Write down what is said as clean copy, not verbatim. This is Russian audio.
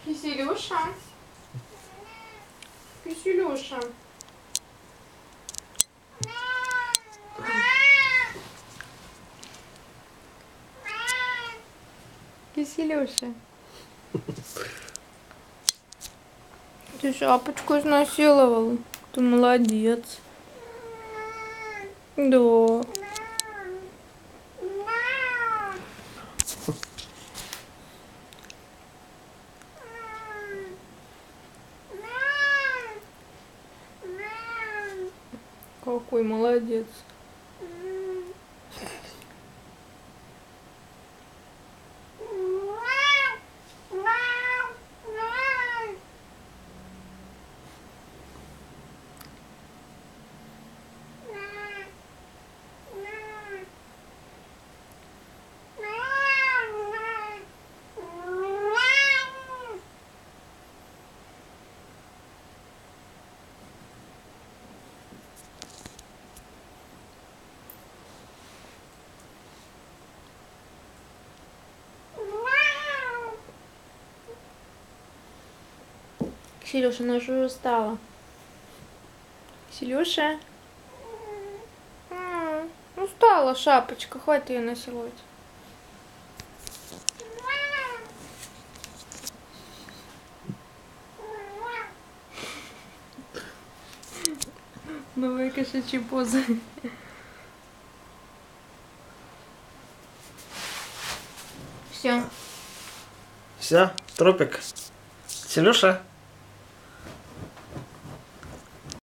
Киселюша. Киселюша. Киселюша. Ты шапочку изнасиловал. Ты молодец. Да. Какой молодец. Киселюша, она уже устала. Киселюша. Устала шапочка, хватит ее насиловать. Новые кошачьи позы. Все. Все, тропик. Киселюша.